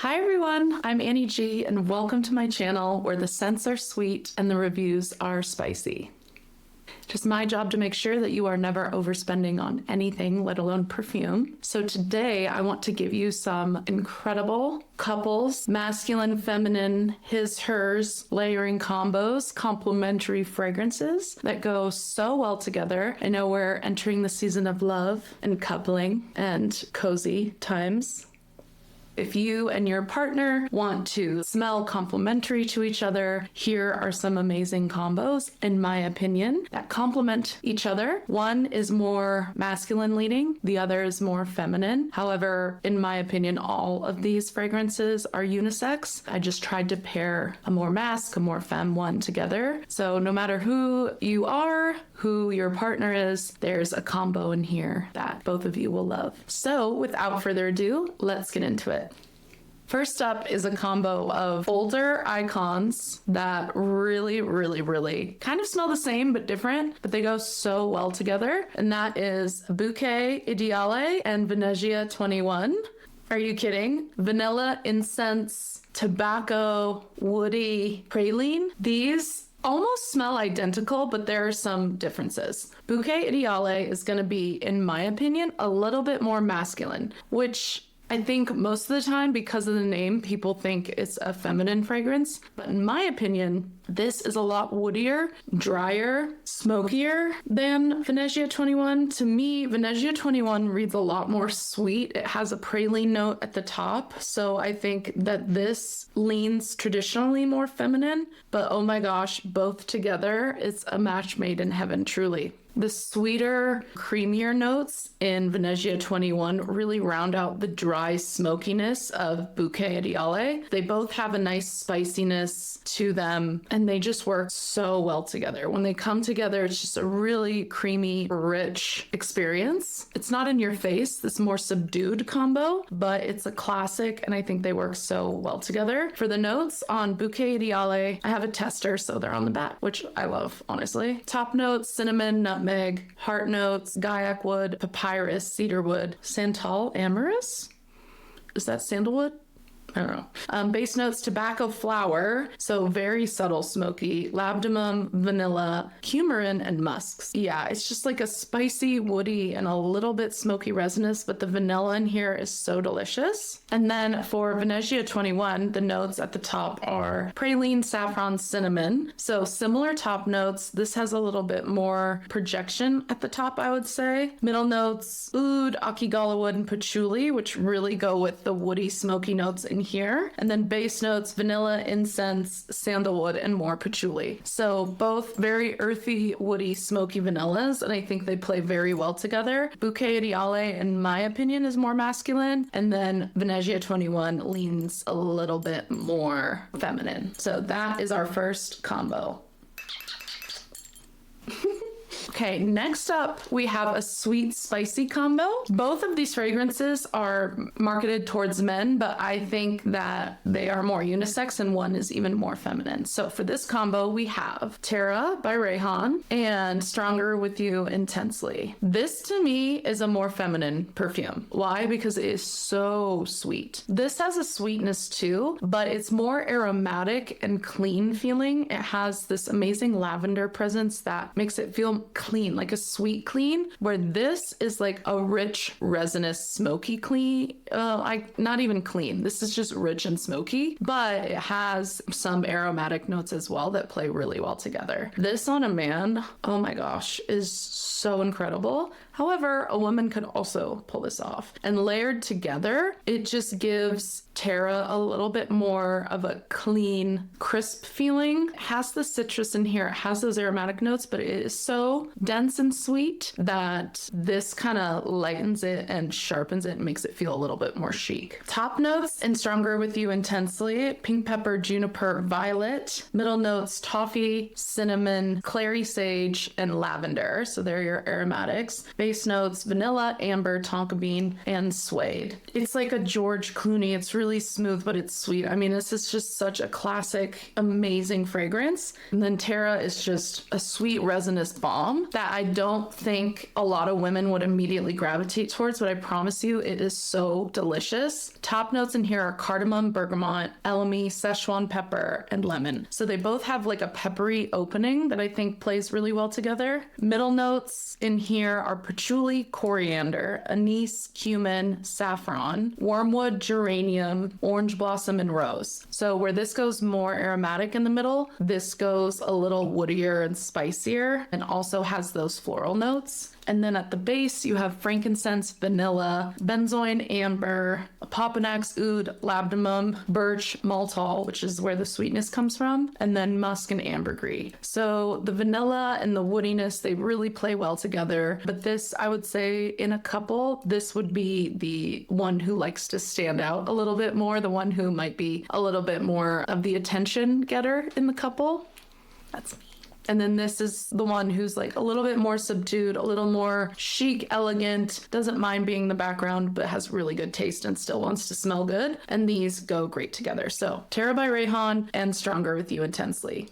Hi everyone, I'm Annie G and welcome to my channel where the scents are sweet and the reviews are spicy. It's my job to make sure that you are never overspending on anything, let alone perfume. So today I want to give you some incredible couples, masculine, feminine, his, hers, layering combos, complementary fragrances that go so well together. I know we're entering the season of love and coupling and cozy times. If you and your partner want to smell complementary to each other, here are some amazing combos, in my opinion, that complement each other. One is more masculine leaning, the other is more feminine. However, in my opinion, all of these fragrances are unisex. I just tried to pair a more masc, a more femme one together. So no matter who you are, who your partner is, there's a combo in here that both of you will love. So without further ado, let's get into it. First up is a combo of older icons that really kind of smell the same but different, but they go so well together. And that is Bouquet Ideale and Venezia 21. Are you kidding? Vanilla, incense, tobacco, woody, praline. These almost smell identical, but there are some differences. Bouquet Ideale is going to be, in my opinion, a little bit more masculine, which I think most of the time, because of the name, people think it's a feminine fragrance. But in my opinion, this is a lot woodier, drier, smokier than Venezia 21. To me, Venezia 21 reads a lot more sweet. It has a praline note at the top. So I think that this leans traditionally more feminine. But oh my gosh, both together, it's a match made in heaven, truly. The sweeter, creamier notes in Venezia 21 really round out the dry smokiness of Bouquet Ideale. They both have a nice spiciness to them, and they just work so well together. When they come together, it's just a really creamy, rich experience. It's not in your face, this more subdued combo, but it's a classic, and I think they work so well together. For the notes on Bouquet Ideale, I have a tester, so they're on the back, which I love, honestly. Top notes, cinnamon, nutmeg, heart notes, guaiac wood, papyrus, cedarwood, santal, amorous? Is that sandalwood? I don't know. Base notes, tobacco, flower, so very subtle smoky, labdanum, vanilla, coumarin, and musks. Yeah, it's just like a spicy, woody, and a little bit smoky resinous, but the vanilla in here is so delicious. And then for Venezia 21, the notes at the top are praline, saffron, cinnamon. So similar top notes. This has a little bit more projection at the top, I would say. Middle notes, oud, akigala wood, and patchouli, which really go with the woody, smoky notes in here. And then base notes, vanilla, incense, sandalwood, and more patchouli. So both very earthy, woody, smoky vanillas, and I think they play very well together. Bouquet Ideale, in my opinion, is more masculine, and then Venezia 21 leans a little bit more feminine. So that is our first combo. Okay, next up, we have a sweet spicy combo. Both of these fragrances are marketed towards men, but I think that they are more unisex and one is even more feminine. So for this combo, we have Terra by Rayhan and Stronger With You Intensely. This to me is a more feminine perfume. Why? Because it is so sweet. This has a sweetness too, but it's more aromatic and clean feeling. It has this amazing lavender presence that makes it feel clean, like a sweet clean, where this is like a rich, resinous, smoky clean. Not even clean. This is just rich and smoky, but it has some aromatic notes as well that play really well together. This on a man, oh my gosh, is so incredible. However, a woman could also pull this off. And layered together, it just gives Terra a little bit more of a clean, crisp feeling. It has the citrus in here. It has those aromatic notes, but it is so dense and sweet that this kind of lightens it and sharpens it and makes it feel a little bit more chic. Top notes in Stronger With You Intensely, pink pepper, juniper, violet. Middle notes, toffee, cinnamon, clary sage, and lavender. So they're your aromatics. Base base notes, vanilla, amber, tonka bean, and suede. It's like a George Clooney. It's really smooth, but it's sweet. I mean, this is just such a classic, amazing fragrance. And then Terra is just a sweet resinous balm that I don't think a lot of women would immediately gravitate towards, but I promise you it is so delicious. Top notes in here are cardamom, bergamot, elemi, Szechuan pepper, and lemon. So they both have like a peppery opening that I think plays really well together. Middle notes in here are patchouli, coriander, anise, cumin, saffron, wormwood, geranium, orange blossom, and rose. So where this goes more aromatic in the middle, this goes a little woodier and spicier and also has those floral notes. And then at the base, you have frankincense, vanilla, benzoin, amber, Papanax, oud, labdanum, birch, maltol, which is where the sweetness comes from, and then musk and ambergris. So the vanilla and the woodiness, they really play well together. But this, I would say, in a couple, this would be the one who likes to stand out a little bit more, the one who might be a little bit more of the attention getter in the couple. That's me. And then this is the one who's like a little bit more subdued, a little more chic, elegant, doesn't mind being in the background, but has really good taste and still wants to smell good. And these go great together. So Terra by Rayhan and Stronger with You Intensely.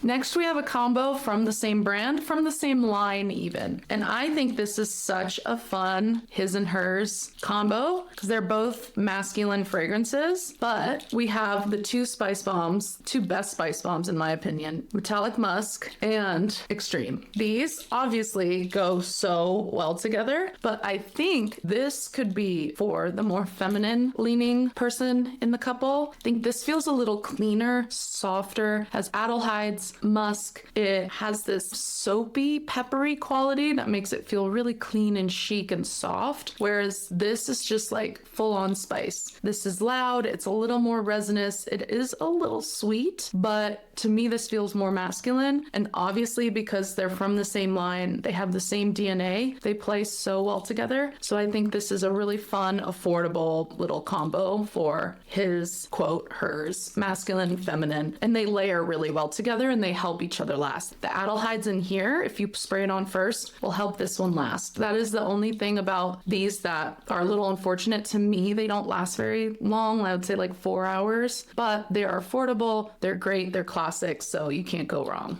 Next, we have a combo from the same brand, from the same line even. And I think this is such a fun his and hers combo because they're both masculine fragrances, but we have the two spice bombs, two best spice bombs in my opinion, Metallic Musk and Extreme. These obviously go so well together, but I think this could be for the more feminine leaning person in the couple. I think this feels a little cleaner, softer, has aldehydes, musk. It has this soapy, peppery quality that makes it feel really clean and chic and soft, whereas this is just like full-on spice. This is loud, it's a little more resinous, it is a little sweet, but to me this feels more masculine, and obviously because they're from the same line, they have the same DNA, they play so well together. So I think this is a really fun, affordable little combo for his, quote, hers, masculine, feminine, and they layer really well together and they help each other last. The aldehydes in here, if you spray it on first, will help this one last. That is the only thing about these that are a little unfortunate to me. They don't last very long. I would say like 4 hours, but they are affordable. They're great. They're classics, so you can't go wrong.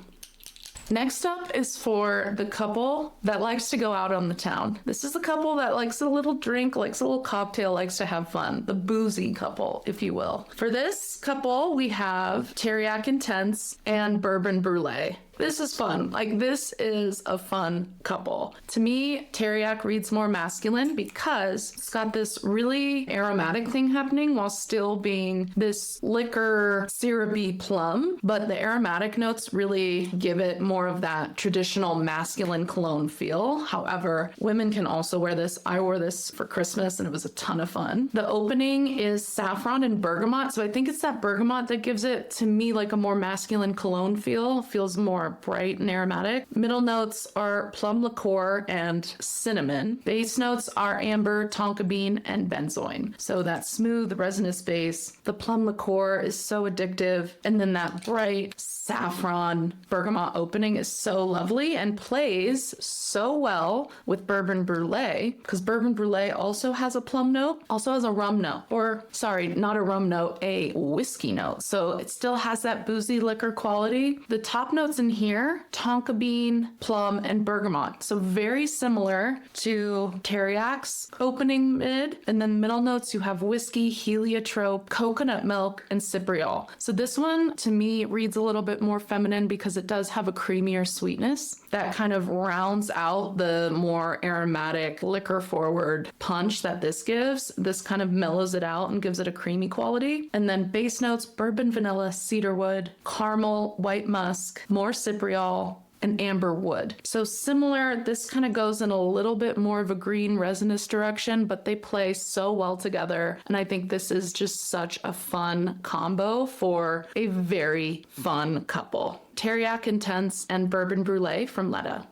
Next up is for the couple that likes to go out on the town. This is the couple that likes a little drink, likes a little cocktail, likes to have fun. The boozy couple, if you will. For this couple, we have Teriyaki Intense and Bourbon Brulee. This is fun. Like, this is a fun couple. To me, Teriyaki reads more masculine because it's got this really aromatic thing happening while still being this liquor, syrupy plum. But the aromatic notes really give it more of that traditional masculine cologne feel. However, women can also wear this. I wore this for Christmas and it was a ton of fun. The opening is saffron and bergamot. So I think it's that bergamot that gives it, to me, like a more masculine cologne feel. Feels more bright and aromatic. Middle notes are plum liqueur and cinnamon. Base notes are amber, tonka bean, and benzoin. So that smooth, resinous base. The plum liqueur is so addictive. And then that bright saffron bergamot opening is so lovely and plays so well with Bourbon Brulee, because Bourbon Brulee also has a plum note, also has a rum note, or sorry, not a rum note, a whiskey note. So it still has that boozy liquor quality. The top notes in here, tonka bean, plum, and bergamot. So very similar to Teriyaki's opening mid. And then middle notes, you have whiskey, heliotrope, coconut milk, and cypriol. So this one, to me, reads a little bit more feminine because it does have a creamier sweetness that kind of rounds out the more aromatic, liquor forward punch that this gives. This kind of mellows it out and gives it a creamy quality. And then base notes, bourbon, vanilla, cedarwood, caramel, white musk, more cypriol, and amber wood. So similar, this kind of goes in a little bit more of a green resinous direction, but they play so well together. And I think this is just such a fun combo for a very fun couple. Teriyaki Intense and Bourbon Brulee from Letta.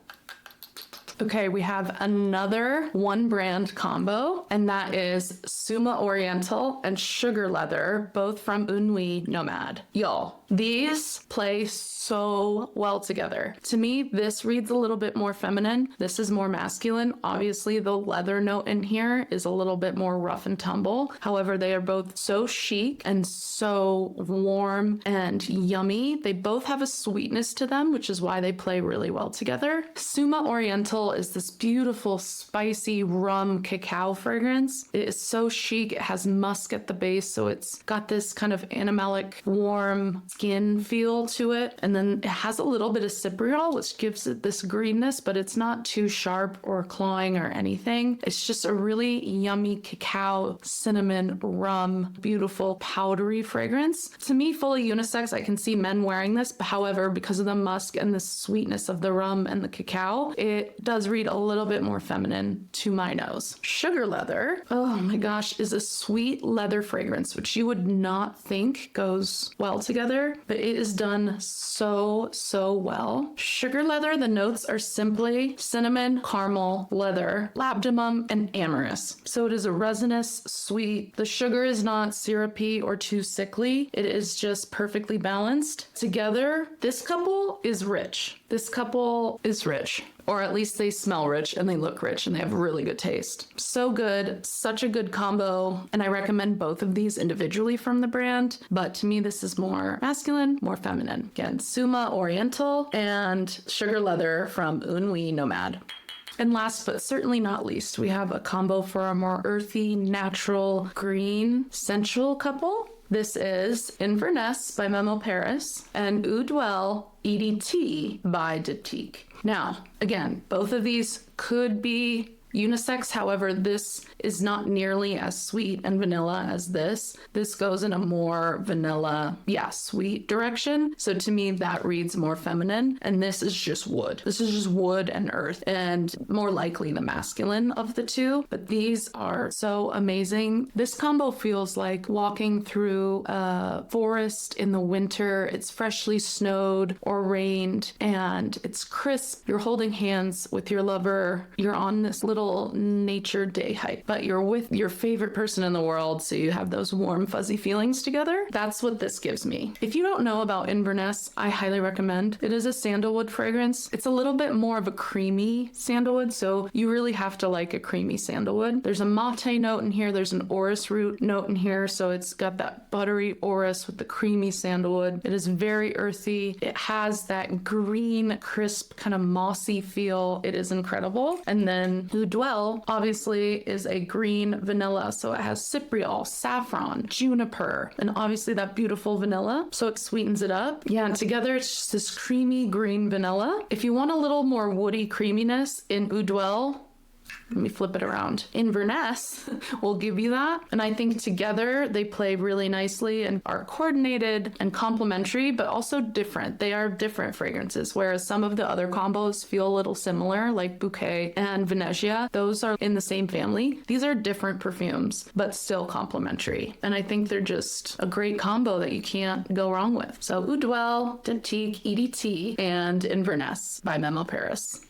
Okay, we have another one brand combo, and that is Suma Oriental and Sugar Leather, both from Unui Nomad. Y'all, these play so well together. To me, this reads a little bit more feminine. This is more masculine. Obviously, the leather note in here is a little bit more rough and tumble. However, they are both so chic and so warm and yummy. They both have a sweetness to them, which is why they play really well together. Suma Oriental is this beautiful, spicy rum cacao fragrance. It is so chic. It has musk at the base, so it's got this kind of animalic, warm skin feel to it. And then it has a little bit of cypriol, which gives it this greenness, but it's not too sharp or clawing or anything. It's just a really yummy cacao, cinnamon, rum, beautiful, powdery fragrance. To me, fully unisex. I can see men wearing this. However, because of the musk and the sweetness of the rum and the cacao, it does read a little bit more feminine to my nose. Sugar Leather, oh my gosh, is a sweet leather fragrance, which you would not think goes well together, but it is done so well. Sugar Leather, the notes are simply cinnamon, caramel, leather, labdanum, and amorous. So it is a resinous, sweet. The sugar is not syrupy or too sickly. It is just perfectly balanced. Together, this couple is rich. This couple is rich. Or at least they smell rich and they look rich and they have really good taste. So good, such a good combo. And I recommend both of these individually from the brand. But to me, this is more masculine, more feminine. Again, Suma Oriental and Sugar Leather from Unui Nomad. And last but certainly not least, we have a combo for a more earthy, natural, green, sensual couple. This is Inverness by Memo Paris and Eau Dwell EDT by Detique. Now, again, both of these could be unisex. However, this is not nearly as sweet and vanilla as this. This goes in a more vanilla, sweet direction. So to me, that reads more feminine. And this is just wood. This is just wood and earth, and more likely the masculine of the two. But these are so amazing. This combo feels like walking through a forest in the winter. It's freshly snowed or rained, and it's crisp. You're holding hands with your lover. You're on this little nature day hike, but you're with your favorite person in the world, so you have those warm, fuzzy feelings together. That's what this gives me. If you don't know about Inverness, I highly recommend. It is a sandalwood fragrance. It's a little bit more of a creamy sandalwood, so you really have to like a creamy sandalwood. There's a mate note in here. There's an orris root note in here, so it's got that buttery orris with the creamy sandalwood. It is very earthy. It has that green, crisp, kind of mossy feel. It is incredible. And then Eau Dwell obviously is a green vanilla, so it has cypriol, saffron, juniper, and obviously that beautiful vanilla, so it sweetens it up. Yeah, and together it's just this creamy green vanilla. If you want a little more woody creaminess in Eau Dwell, let me flip it around. Inverness will give you that. And I think together they play really nicely and are coordinated and complementary, but also different. They are different fragrances, whereas some of the other combos feel a little similar, like Bouquet and Venezia. Those are in the same family. These are different perfumes, but still complementary. And I think they're just a great combo that you can't go wrong with. So Eau Dwell, Detique, EDT, and Inverness by Memo Paris.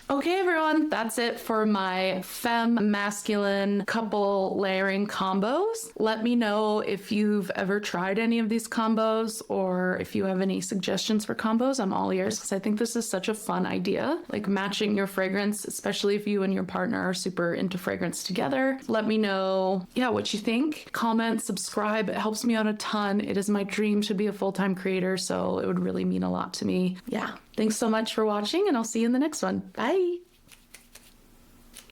Okay, everyone, that's it for my femme masculine couple layering combos. Let me know if you've ever tried any of these combos or if you have any suggestions for combos. I'm all ears because I think this is such a fun idea, like matching your fragrance, especially if you and your partner are super into fragrance together. Let me know, what you think. Comment, subscribe. It helps me out a ton. It is my dream to be a full-time creator, so it would really mean a lot to me. Yeah. Thanks so much for watching, and I'll see you in the next one. Bye.